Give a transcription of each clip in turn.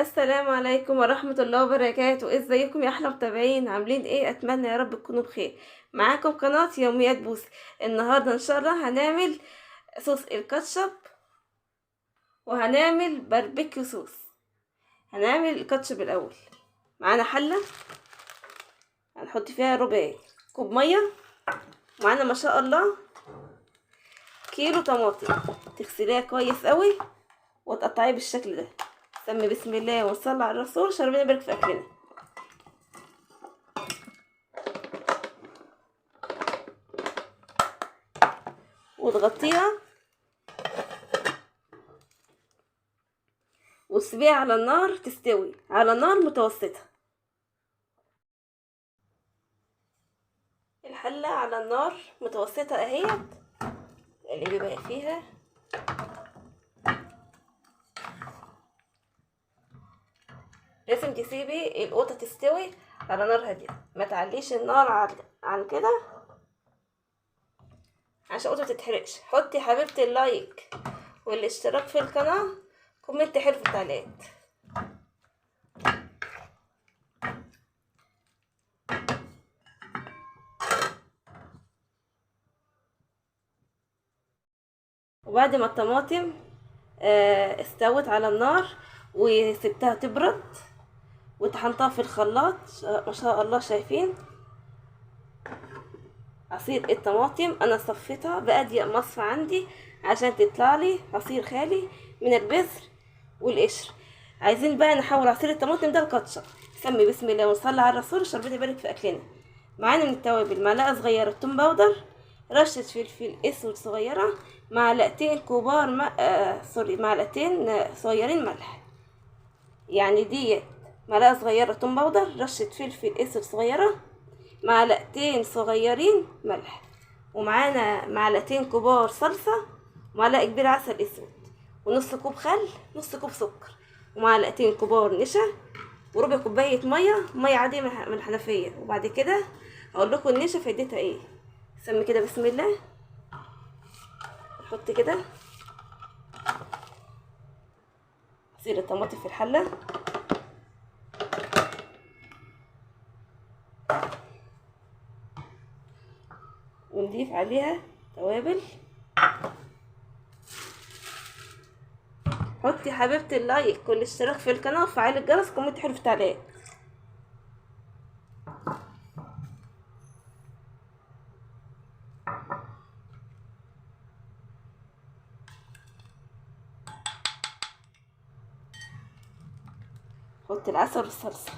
السلام عليكم ورحمة الله وبركاته. ازيكم يا احلى متابعين؟ عاملين ايه؟ اتمنى يا رب تكونوا بخير. معاكم قناة يوميات بوسي. النهاردة ان شاء الله هنعمل صوص الكاتشب وهنعمل باربيكيو صوص. هنعمل الكاتشب الاول. معانا حلة هنحط فيها ربع كوب مية. معانا ما شاء الله كيلو طماطم، تغسليها كويس قوي وتقطعيه بالشكل ده. سمي بسم الله ونصلي على الرسول عشان ربنا يبارك في اكلنا. وتغطيها وتسيبيها على النار تستوي على نار متوسطة. الحلة على النار متوسطة اهي، اللي بيبقى فيها لازم تسيبي القوطة تستوي على نار هادية، ما تعليش النار عن كده عشان القوطة متتحرقش. حطي حبيبتي اللايك والاشتراك في القناة، كومنت حلو في التعليقات. وبعد ما الطماطم استوت على النار وسبتها تبرد وطحنتها في الخلاط، ما شاء الله شايفين عصير الطماطم انا صفيتها بأضيق مصفى عندي عشان تطلع لي عصير خالي من البذر والقشر. عايزين بقى نحول عصير الطماطم ده لكاتشب. سمي بسم الله ونصلي على الرسول عشان ربنا يبارك في اكلنا. معانا من التوابل معلقه صغيره توم باودر، رشه فلفل اسود صغيره، معلقتين كبار معلقتين صغيرين ملح. يعني دي معلقه صغيره توم باودر، رشه فلفل اسود صغيره، معلقتين صغيرين ملح، ومعانا معلقتين كبار صلصة، ومعلقة كبيرة عسل اسود، ونص كوب خل، نص كوب سكر، ومعلقتين كبار نشا، وربع كوباية مية عادية من الحنفية. وبعد كده هقول لكم النشا فايدتها ايه. سمي كده بسم الله. نحط كده عصير الطماطم في الحلة، ونضيف عليها توابل. حطي حبيبتي اللايك والاشتراك في القناة وفعلي الجرس، كومنت حلو في التعليقات. حطي العسل والصلصة.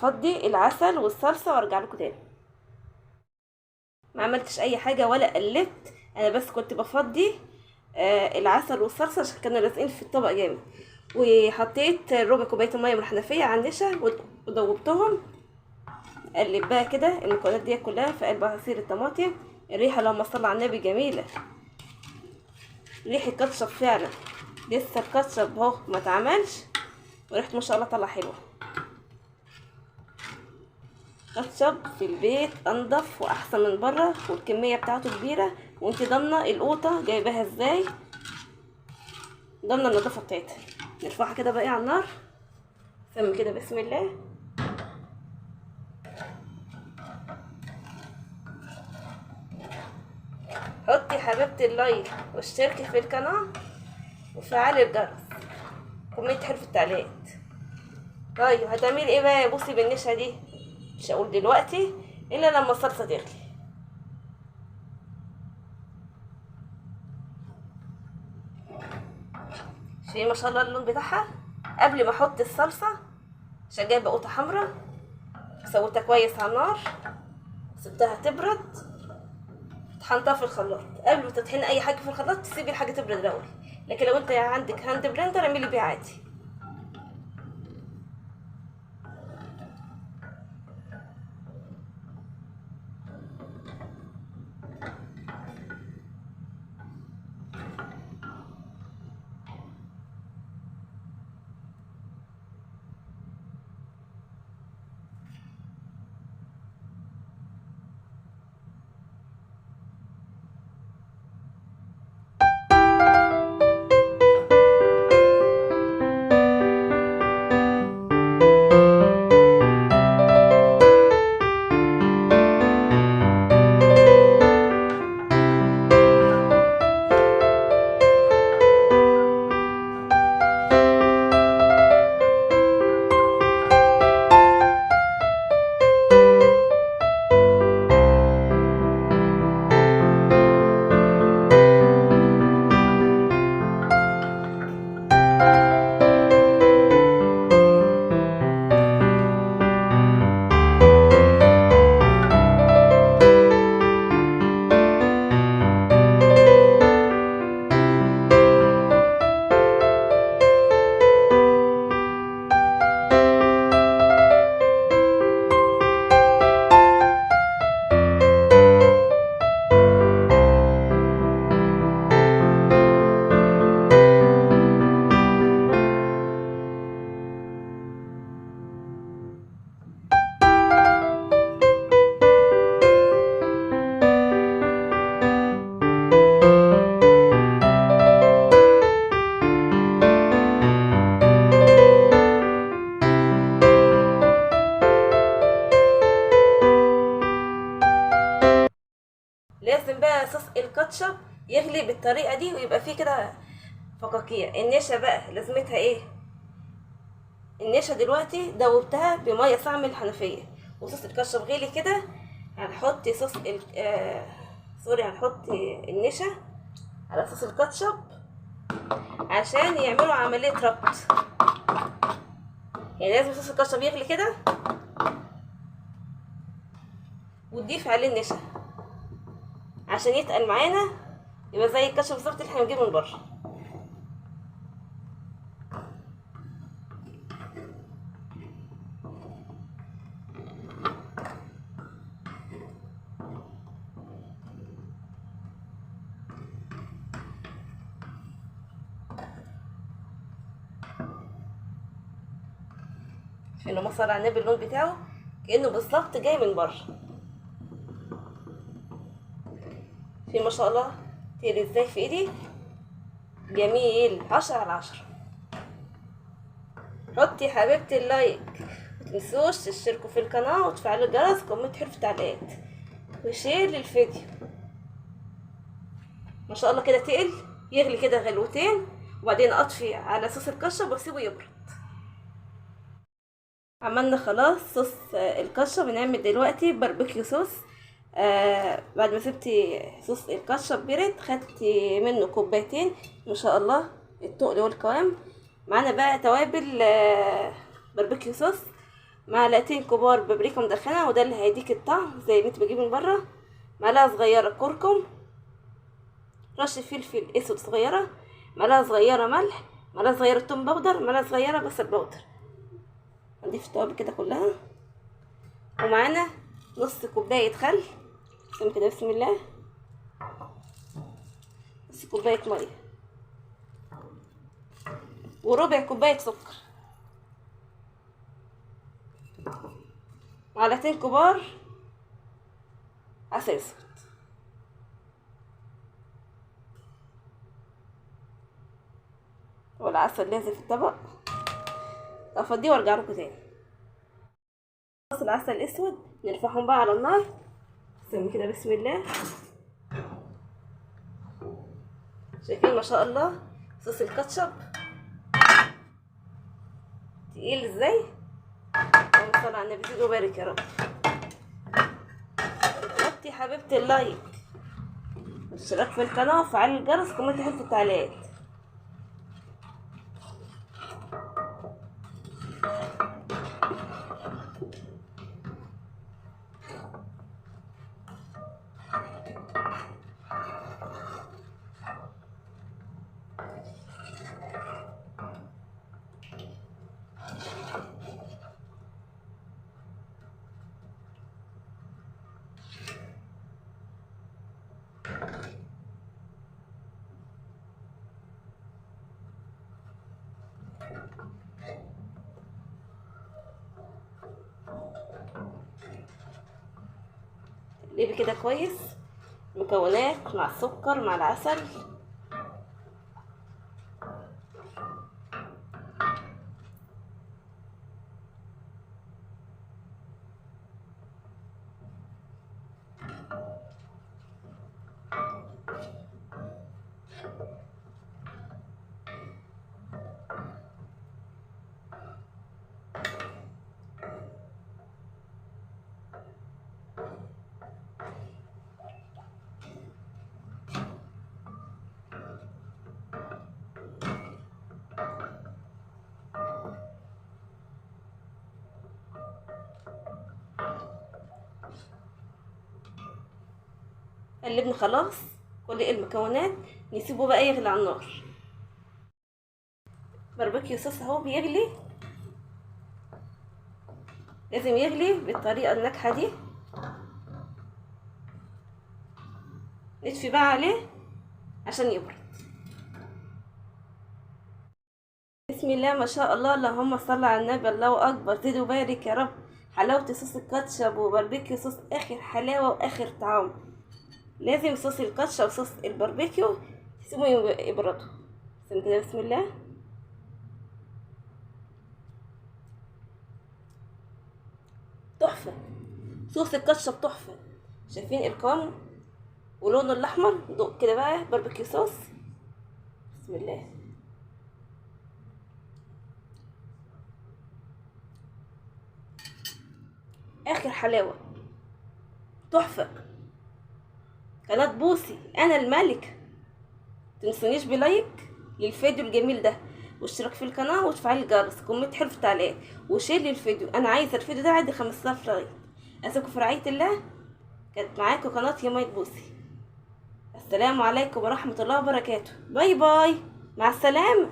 فضي العسل والصلصة وارجع لكم تاني. ما عملتش اي حاجه ولا قلبت، انا بس كنت بفضي العسل والصلصه عشان كانوا لازقين في الطبق جامد. وحطيت ربع كوبايه الميه من الحنفيه على النشا ودوبتهم. قلب بقى كده المكونات دي كلها في قلب عصير الطماطم. الريحه اللهم صل على النبي جميله، ريحه كاتشب فعلا. لسه الكاتشب اهو ما اتعملش وريحته ما شاء الله طلع حلوه. كاتشب في البيت انضف واحسن من بره، والكميه بتاعته كبيره، وانت ضامنه القوطه جايباها ازاي، ضمن النظافه بتاعتها. نرفعها كده بقى على النار. سمي كده بسم الله. حطي حبيبتي اللايك واشتركي في القناه وفعلي الجرس، كومنت حلو في التعليقات. طيب هتعملي ايه بقى يا بوسي بالنشا دي؟ مش هقول دلوقتي الا لما الصلصه تغلي. شوفي ما شاء الله اللون بتاعها. قبل ما احط الصلصه عشان جايبه قوطه حمراء، سويتها كويس على النار، سبتها تبرد، طحنتها في الخلاط. قبل ما تطحني اي حاجه في الخلاط تسيبي الحاجه تبرد الاول، لكن لو انت عندك هاند بلندر اعملي بيه عادي. لازم بقى صوص الكاتشب يغلي بالطريقه دي ويبقى فيه كده فقاقيع. النشا بقى لازمتها ايه؟ النشا دلوقتي دوبتها بميه ساقعه من الحنفيه، وصوص الكاتشب غلي كده، هنحط صوص سوري، هنحط النشا على صوص الكاتشب عشان يعملوا عمليه ربط. يعني لازم صوص الكاتشب يغلي كده وتضيف عليه النشا عشان يتقل معانا، يبقى زي الكاتشب بالظبط اللي احنا بنجيبه من بره. اللهم صل على النبي، اللون بتاعه كأنه بالظبط جاي من بره. في ما شاء الله تقلي ازاي في ايدي، جميل 10/10. حطي يا حبيبتي اللايك، متنسوش تشتركوا في القناة وتفعلوا الجرس وكومنت حلو في التعليقات وشير للفيديو. ما شاء الله كده تقل، يغلي كده غلوتين وبعدين اطفي على صوص الكاتشب واسيبه يبرد. عملنا خلاص صوص الكاتشب. بنعمل دلوقتي باربيكيو صوص. بعد ما سبتي صوص الكاتشب برد خدت منه كوبايتين ما شاء الله التقل والقوام. معانا بقى توابل باربيكيو صوص، معلقتين كبار بابريكا مدخنه وده اللي هيديك الطعم زي اللي انت بتجيبه من بره، معلقه صغيره كركم، رشه فلفل اسود صغيره، معلقه صغيره ملح، معلقه صغيره توم باودر، معلقه صغيره بصل باودر. هنضيف التوابل كده كلها. ومعانا نص كوبايه خل كده، بسم الله، نص كوبايه ميه وربع كوبايه سكر، معلقتين كبار عسل اسود. والعسل لازم في الطبق، افضيه وارجع لكم تاني. خلاص العسل الاسود نرفعهم بقى على النار. سمي كده بسم الله. شايفين ما شاء الله صوص الكاتشب تقيل ازاي؟ اللهم صل على النبي، زيد وبارك يا رب. حطي حبيبتي اللايك والاشتراك في القناه وفعلي الجرس كومنت حلو في التعليقات. قلبي كده كويس مكونات مع السكر مع العسل. قلبنا خلاص كل المكونات، نسيبه بقى يغلي على النار. باربيكيو صوص اهو بيغلي، لازم يغلي بالطريقه الناجحه دي. نطفي بقى عليه عشان يبرد. بسم الله ما شاء الله، اللهم صل على النبي، الله اكبر، زيد وبارك يا رب. حلاوه صوص الكاتشب وباربيكيو صوص اخر حلاوه واخر طعام. لازم صوص الكاتشب وصوص الباربيكيو تسيبهم يبردوا. بسم كده بسم الله. تحفه، صوص الكاتشب تحفه. شايفين القوام ولونه الاحمر. دوق كده بقى باربيكيو صوص. بسم الله. اخر حلاوه، تحفه. قناه بوسي انا الملك. تنسونيش بلايك للفيديو الجميل ده، واشتراك في القناه وتفعيل الجرس، كومنت حلو في التعليقات، وشير للفيديو. انا عايزه الفيديو ده يعدي 5000 لايك. اسيبكم في رعايه الله. كانت معاكم قناه يومية بوسي. السلام عليكم ورحمه الله وبركاته. باي باي، مع السلامه.